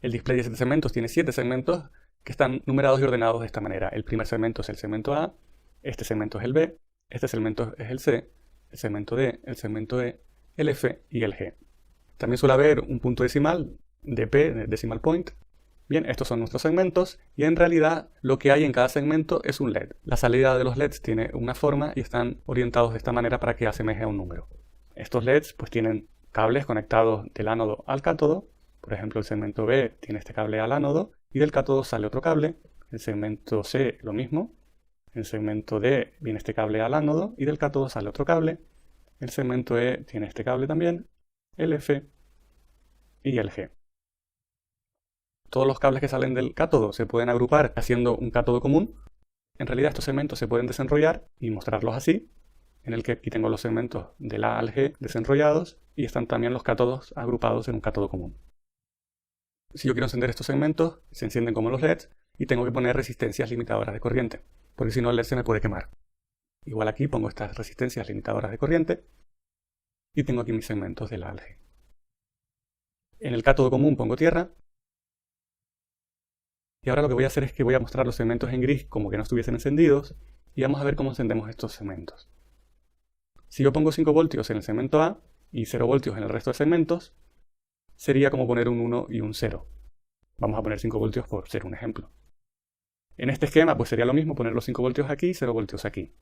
El display de 7 segmentos tiene 7 segmentos que están numerados y ordenados de esta manera. El primer segmento es el segmento A, este segmento es el B, este segmento es el C, el segmento D, el segmento E, el F y el G. También suele haber un punto decimal, DP, decimal point. Bien, estos son nuestros segmentos y en realidad lo que hay en cada segmento es un LED. La salida de los LEDs tiene una forma y están orientados de esta manera para que asemeje a un número. Estos LEDs pues tienen cables conectados del ánodo al cátodo. Por ejemplo, el segmento B tiene este cable al ánodo y del cátodo sale otro cable. El segmento C lo mismo. El segmento D viene este cable al ánodo y del cátodo sale otro cable. El segmento E tiene este cable también, el F y el G. Todos los cables que salen del cátodo se pueden agrupar haciendo un cátodo común. En realidad estos segmentos se pueden desenrollar y mostrarlos así, en el que aquí tengo los segmentos del A al G desenrollados y están también los cátodos agrupados en un cátodo común. Si yo quiero encender estos segmentos, se encienden como los LEDs y tengo que poner resistencias limitadoras de corriente, porque si no el LED se me puede quemar. Igual aquí pongo estas resistencias limitadoras de corriente y tengo aquí mis segmentos del A al G. En el cátodo común pongo tierra. Y ahora lo que voy a hacer es que voy a mostrar los segmentos en gris como que no estuviesen encendidos y vamos a ver cómo encendemos estos segmentos. Si yo pongo 5 voltios en el segmento A y 0 voltios en el resto de segmentos, sería como poner un 1 y un 0. Vamos a poner 5 voltios por ser un ejemplo. En este esquema pues sería lo mismo poner los 5 voltios aquí y 0 voltios aquí.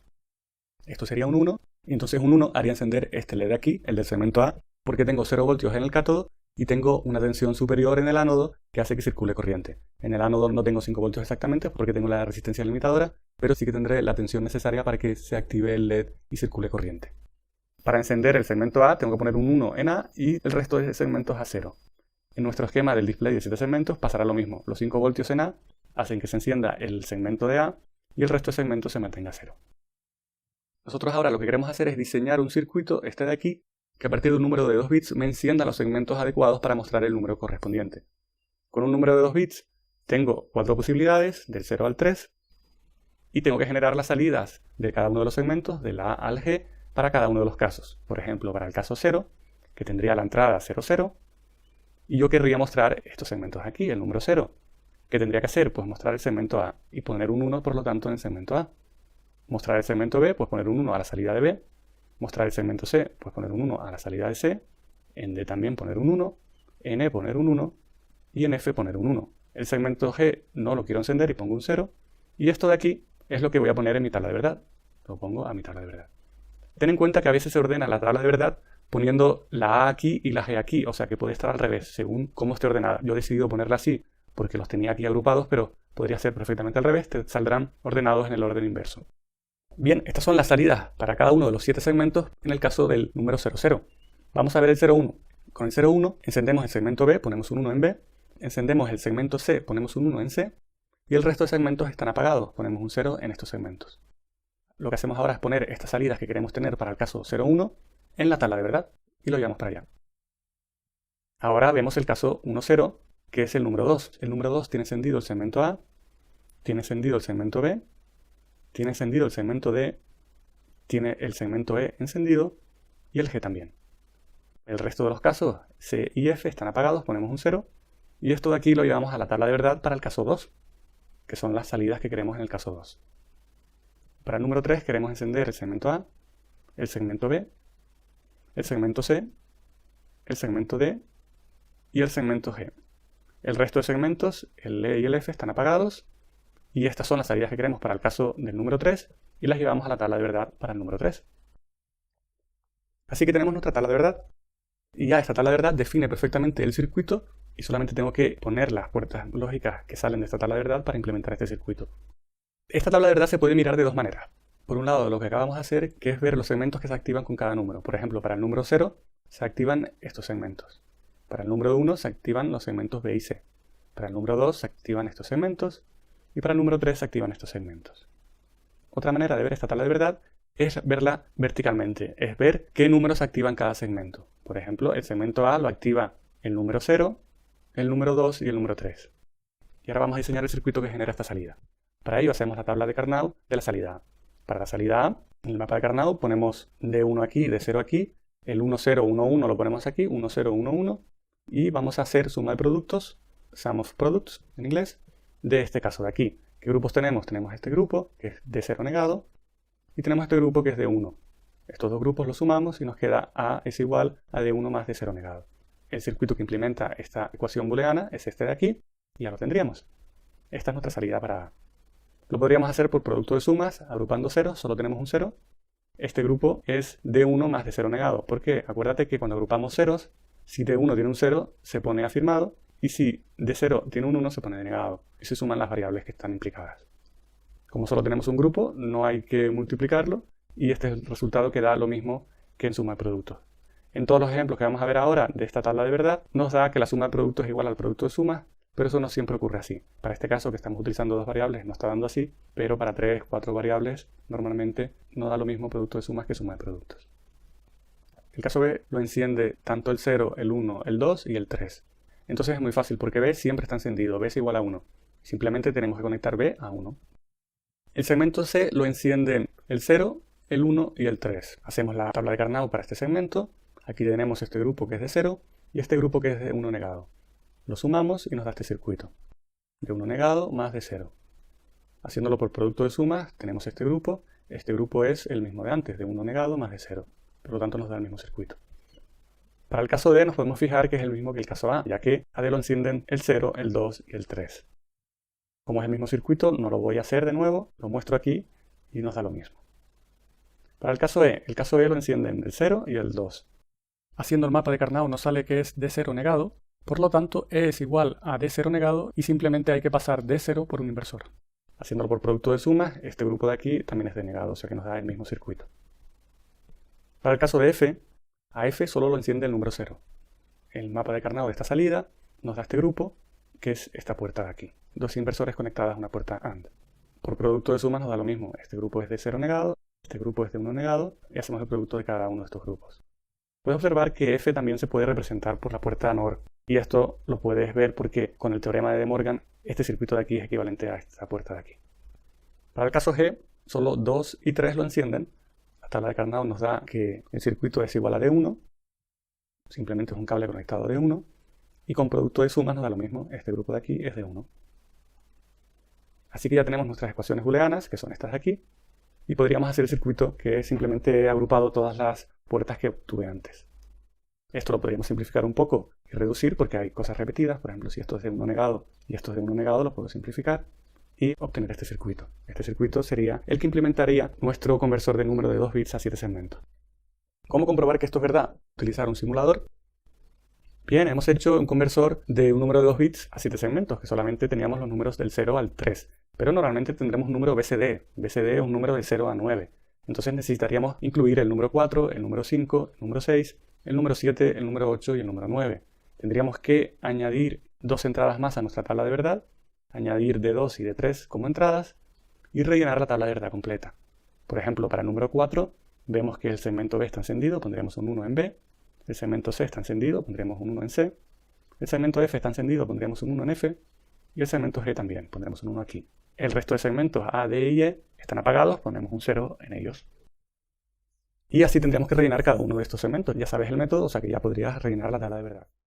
Esto sería un 1 y entonces un 1 haría encender este LED de aquí, el del segmento A, porque tengo 0 voltios en el cátodo y tengo una tensión superior en el ánodo que hace que circule corriente. En el ánodo no tengo 5 voltios exactamente porque tengo la resistencia limitadora, pero sí que tendré la tensión necesaria para que se active el LED y circule corriente. Para encender el segmento A tengo que poner un 1 en A y el resto de segmentos a 0. En nuestro esquema del display de 7 segmentos pasará lo mismo. Los 5 voltios en A hacen que se encienda el segmento de A y el resto de segmentos se mantenga a 0. Nosotros ahora lo que queremos hacer es diseñar un circuito, este de aquí, que a partir de un número de 2 bits me encienda los segmentos adecuados para mostrar el número correspondiente. Con un número de 2 bits tengo 4 posibilidades, del 0 al 3, y tengo que generar las salidas de cada uno de los segmentos, del A al G, para cada uno de los casos. Por ejemplo, para el caso 0, que tendría la entrada 0, 0, y yo querría mostrar estos segmentos aquí, el número 0. ¿Qué tendría que hacer? Pues mostrar el segmento A y poner un 1, por lo tanto, en el segmento A. Mostrar el segmento B, pues poner un 1 a la salida de B. Mostrar el segmento C, pues poner un 1 a la salida de C. En D también poner un 1. En E poner un 1. Y en F poner un 1. El segmento G no lo quiero encender y pongo un 0. Y esto de aquí es lo que voy a poner en mi tabla de verdad. Lo pongo a mi tabla de verdad. Ten en cuenta que a veces se ordena la tabla de verdad poniendo la A aquí y la G aquí. O sea que puede estar al revés, según cómo esté ordenada. Yo he decidido ponerla así porque los tenía aquí agrupados, pero podría ser perfectamente al revés. Te saldrán ordenados en el orden inverso. Bien, estas son las salidas para cada uno de los 7 segmentos en el caso del número 00. Vamos a ver el 01. Con el 01 encendemos el segmento B, ponemos un 1 en B, encendemos el segmento C, ponemos un 1 en C, y el resto de segmentos están apagados, ponemos un 0 en estos segmentos. Lo que hacemos ahora es poner estas salidas que queremos tener para el caso 01 en la tabla de verdad, y lo llevamos para allá. Ahora vemos el caso 10, que es el número 2. El número 2 tiene encendido el segmento A, tiene encendido el segmento B, tiene encendido el segmento D, tiene el segmento E encendido y el G también. El resto de los casos, C y F, están apagados, ponemos un 0. Y esto de aquí lo llevamos a la tabla de verdad para el caso 2, que son las salidas que queremos en el caso 2. Para el número 3 queremos encender el segmento A, el segmento B, el segmento C, el segmento D y el segmento G. El resto de segmentos, el E y el F, están apagados. Y estas son las salidas que queremos para el caso del número 3 y las llevamos a la tabla de verdad para el número 3. Así que tenemos nuestra tabla de verdad. Y ya esta tabla de verdad define perfectamente el circuito y solamente tengo que poner las puertas lógicas que salen de esta tabla de verdad para implementar este circuito. Esta tabla de verdad se puede mirar de dos maneras. Por un lado, lo que acabamos de hacer, que es ver los segmentos que se activan con cada número. Por ejemplo, para el número 0 se activan estos segmentos. Para el número 1 se activan los segmentos B y C. Para el número 2 se activan estos segmentos. Y para el número 3 se activan estos segmentos. Otra manera de ver esta tabla de verdad es verla verticalmente, es ver qué números activan cada segmento. Por ejemplo, el segmento A lo activa el número 0, el número 2 y el número 3. Y ahora vamos a diseñar el circuito que genera esta salida. Para ello hacemos la tabla de Carnot de la salida A. Para la salida A, en el mapa de Carnot ponemos D1 aquí, D0 aquí, el 1, 0, 1, 1 lo ponemos aquí, 1, 0, 1, 1, y vamos a hacer suma de productos sum of products en inglés, de este caso de aquí. ¿Qué grupos tenemos? Tenemos este grupo, que es de 0 negado, y tenemos este grupo que es de 1. Estos dos grupos los sumamos y nos queda A es igual a de 1 más de 0 negado. El circuito que implementa esta ecuación booleana es este de aquí, y ya lo tendríamos. Esta es nuestra salida para A. Lo podríamos hacer por producto de sumas, agrupando ceros, solo tenemos un 0. Este grupo es de 1 más de 0 negado. ¿Por qué? Acuérdate que cuando agrupamos ceros, si de 1 tiene un 0, se pone afirmado, y si de 0 tiene un 1, se pone denegado. Y se suman las variables que están implicadas. Como solo tenemos un grupo, no hay que multiplicarlo, y este es el resultado que da lo mismo que en suma de productos. En todos los ejemplos que vamos a ver ahora de esta tabla de verdad, nos da que la suma de productos es igual al producto de sumas, pero eso no siempre ocurre así. Para este caso que estamos utilizando dos variables no está dando así, pero para 3, 4 variables normalmente no da lo mismo producto de sumas que suma de productos. El caso B lo enciende tanto el 0, el 1, el 2 y el 3. Entonces es muy fácil porque B siempre está encendido, B es igual a 1. Simplemente tenemos que conectar B a 1. El segmento C lo encienden el 0, el 1 y el 3. Hacemos la tabla de Carnot para este segmento. Aquí tenemos este grupo que es de 0 y este grupo que es de 1 negado. Lo sumamos y nos da este circuito. De 1 negado más de 0. Haciéndolo por producto de sumas, tenemos este grupo. Este grupo es el mismo de antes, de 1 negado más de 0. Por lo tanto nos da el mismo circuito. Para el caso D nos podemos fijar que es el mismo que el caso A, ya que a D lo encienden el 0, el 2 y el 3. Como es el mismo circuito, no lo voy a hacer de nuevo, lo muestro aquí y nos da lo mismo. Para el caso E lo encienden el 0 y el 2. Haciendo el mapa de Carnot nos sale que es D0 negado, por lo tanto E es igual a D0 negado y simplemente hay que pasar D0 por un inversor. Haciéndolo por producto de sumas, este grupo de aquí también es denegado, o sea que nos da el mismo circuito. Para el caso de F, a F solo lo enciende el número 0. El mapa de Carnot de esta salida nos da este grupo, que es esta puerta de aquí. Dos inversores conectadas a una puerta AND. Por producto de sumas nos da lo mismo. Este grupo es de 0 negado, este grupo es de 1 negado, y hacemos el producto de cada uno de estos grupos. Puedes observar que F también se puede representar por la puerta NOR. Y esto lo puedes ver porque con el teorema de De Morgan, este circuito de aquí es equivalente a esta puerta de aquí. Para el caso G, solo 2 y 3 lo encienden. La tabla de Carnot nos da que el circuito es igual a D1. Simplemente es un cable conectado a D1. Y con producto de sumas nos da lo mismo. Este grupo de aquí es D1. Así que ya tenemos nuestras ecuaciones booleanas, que son estas de aquí. Y podríamos hacer el circuito que simplemente he agrupado todas las puertas que obtuve antes. Esto lo podríamos simplificar un poco y reducir porque hay cosas repetidas. Por ejemplo, si esto es de 1 negado y esto es de 1 negado, lo puedo simplificar y obtener este circuito. Este circuito sería el que implementaría nuestro conversor de número de 2 bits a 7 segmentos. ¿Cómo comprobar que esto es verdad? Utilizar un simulador. Bien, hemos hecho un conversor de un número de 2 bits a 7 segmentos, que solamente teníamos los números del 0 al 3. Pero normalmente tendremos un número BCD. BCD es un número de 0 a 9. Entonces necesitaríamos incluir el número 4, el número 5, el número 6, el número 7, el número 8 y el número 9. Tendríamos que añadir 2 entradas más a nuestra tabla de verdad, añadir de 2 y de 3 como entradas y rellenar la tabla de verdad completa. Por ejemplo, para el número 4 vemos que el segmento B está encendido, pondremos un 1 en B. El segmento C está encendido, pondremos un 1 en C. El segmento F está encendido, pondremos un 1 en F. Y el segmento G también, pondremos un 1 aquí. El resto de segmentos A, D y E están apagados, ponemos un 0 en ellos. Y así tendríamos que rellenar cada uno de estos segmentos. Ya sabes el método, o sea que ya podrías rellenar la tabla de verdad.